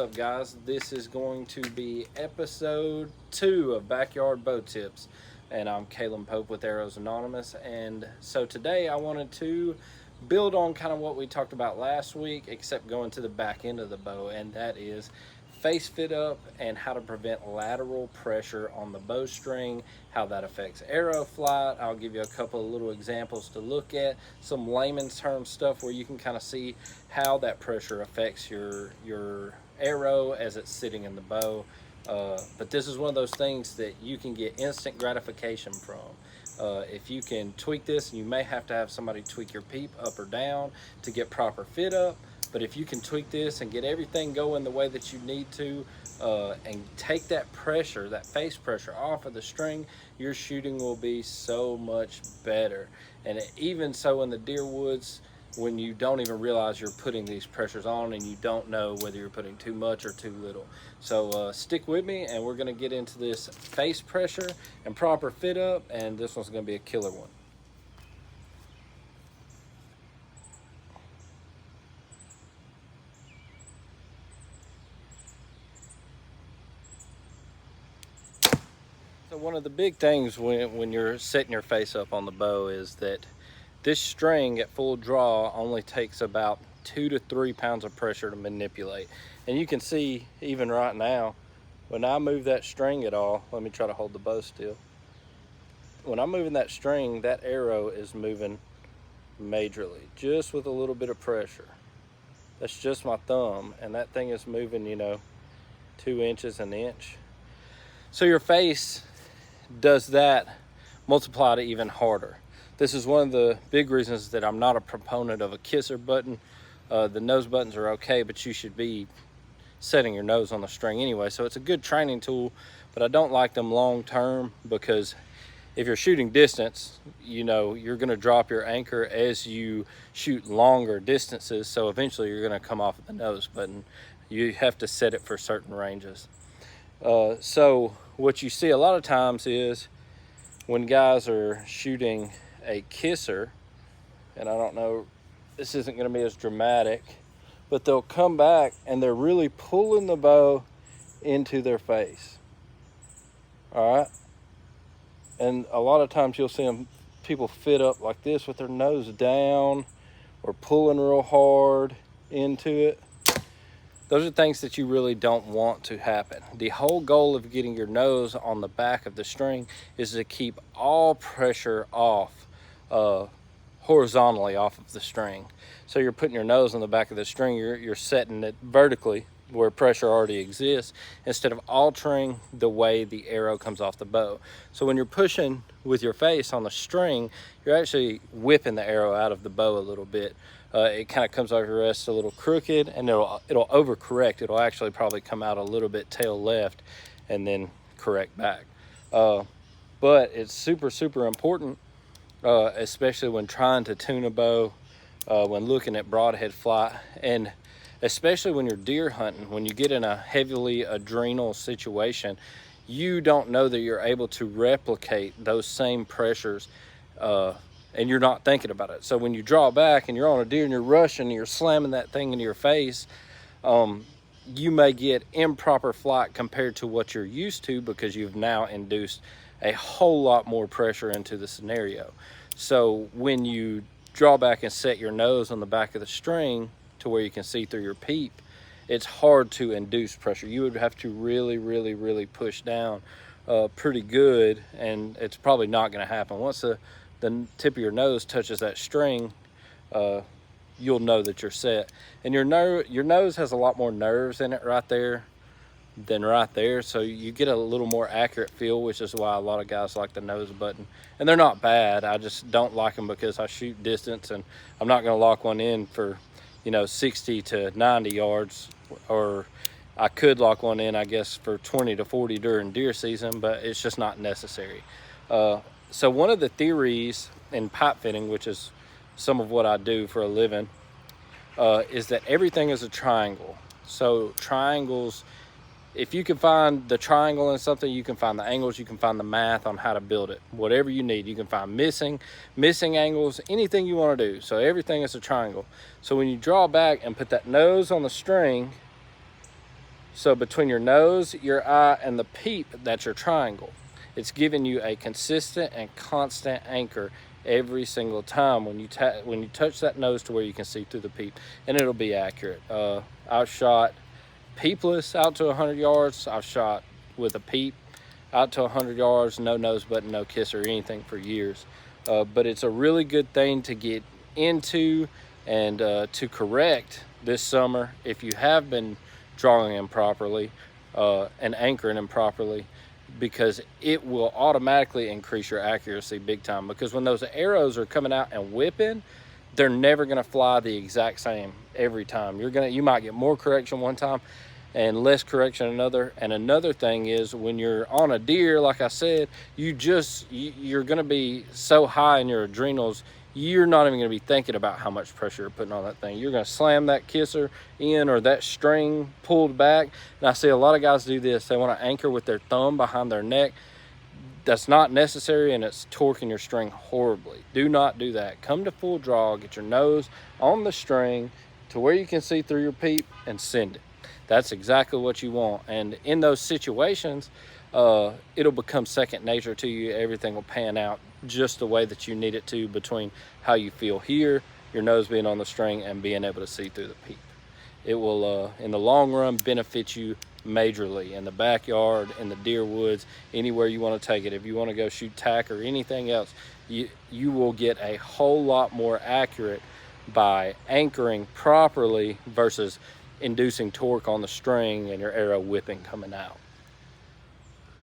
up, guys? This is going to be episode 2 of Backyard Bow Tips, and I'm Caleb Pope with Arrows Anonymous. And so today I wanted to build on kind of what we talked about last week, except going to the back end of the bow, and that is face fit up and how to prevent lateral pressure on the bowstring, how that affects arrow flight. I'll give you a couple of little examples to look at, some layman's term stuff where you can kind of see how that pressure affects your arrow as it's sitting in the bow. But this is one of those things that you can get instant gratification from. If you can tweak this, and you may have to have somebody tweak your peep up or down to get proper fit up. But if you can tweak this and get everything going the way that you need to, and take that pressure, that face pressure off of the string, your shooting will be so much better. And even so in the deer woods, when you don't even realize you're putting these pressures on and you don't know whether you're putting too much or too little. So stick with me, and we're gonna get into this face pressure and proper fit up, and this one's gonna be a killer one. So one of the big things when you're setting your face up on the bow is that this string at full draw only takes about 2 to 3 pounds of pressure to manipulate. And you can see even right now, when I move that string at all, let me try to hold the bow still. When I'm moving that string, that arrow is moving majorly, just with a little bit of pressure. That's just my thumb, and that thing is moving, 2 inches, an inch. So your face does that multiplied even harder. This is one of the big reasons that I'm not a proponent of a kisser button. The nose buttons are okay, but you should be setting your nose on the string anyway. So it's a good training tool, but I don't like them long term, because if you're shooting distance, you're gonna drop your anchor as you shoot longer distances. So eventually you're gonna come off of the nose button. You have to set it for certain ranges. So what you see a lot of times is when guys are shooting a kisser, and I don't know, this isn't going to be as dramatic, but they'll come back and they're really pulling the bow into their face. All right. And a lot of times you'll see people fit up like this with their nose down or pulling real hard into it. Those are things that you really don't want to happen. The whole goal of getting your nose on the back of the string is to keep all pressure off, horizontally off of the string. So you're putting your nose on the back of the string, you're setting it vertically where pressure already exists, instead of altering the way the arrow comes off the bow. So when you're pushing with your face on the string, you're actually whipping the arrow out of the bow a little bit. It kind of comes off your wrist a little crooked, and it'll overcorrect. It'll actually probably come out a little bit tail left and then correct back. But it's super, super important, especially when trying to tune a bow, when looking at broadhead flight, and especially when you're deer hunting. When you get in a heavily adrenal situation, you don't know that you're able to replicate those same pressures, and you're not thinking about it. So when you draw back and you're on a deer and you're rushing and you're slamming that thing into your face, you may get improper flight compared to what you're used to, because you've now induced a whole lot more pressure into the scenario. So when you draw back and set your nose on the back of the string to where you can see through your peep, it's hard to induce pressure. You would have to really, really, really push down pretty good, and it's probably not going to happen. Once the tip of your nose touches that string, you'll know that you're set. And your nose has a lot more nerves in it right there than right there, so you get a little more accurate feel, which is why a lot of guys like the nose button. And they're not bad, I just don't like them because I shoot distance, and I'm not going to lock one in for 60 to 90 yards, or I could lock one in, I guess, for 20 to 40 during deer season, but it's just not necessary. So one of the theories in pipe fitting, which is some of what I do for a living, is that everything is a triangle. So triangles, if you can find the triangle in something, you can find the angles, you can find the math on how to build it. Whatever you need, you can find missing angles, anything you want to do. So everything is a triangle. So when you draw back and put that nose on the string, So between your nose, your eye, and the peep, that's your triangle. It's giving you a consistent and constant anchor every single time when you touch that nose to where you can see through the peep, and it'll be accurate. I've shot peepless out to 100 yards. I've shot with a peep out to 100 yards, no nose button, no kiss or anything for years. But it's a really good thing to get into and to correct this summer if you have been drawing improperly and anchoring improperly, because it will automatically increase your accuracy big time. Because when those arrows are coming out and whipping, they're never going to fly the exact same every time. You might get more correction one time and less correction another. And another thing is, when you're on a deer, like I said, you're going to be so high in your adrenals, you're not even going to be thinking about how much pressure you're putting on that thing. You're going to slam that kisser in, or that string pulled back. And I see a lot of guys do this. They want to anchor with their thumb behind their neck. That's not necessary, and it's torquing your string horribly. Do not do that. Come to full draw, get your nose on the string to where you can see through your peep, and send it. That's exactly what you want. And in those situations, it'll become second nature to you. Everything will pan out just the way that you need it to, between how you feel here, your nose being on the string, and being able to see through the peep. It will, in the long run, benefit you majorly in the backyard, in the deer woods, anywhere you want to take it. If you want to go shoot tack or anything else, you will get a whole lot more accurate by anchoring properly versus inducing torque on the string and your arrow whipping coming out.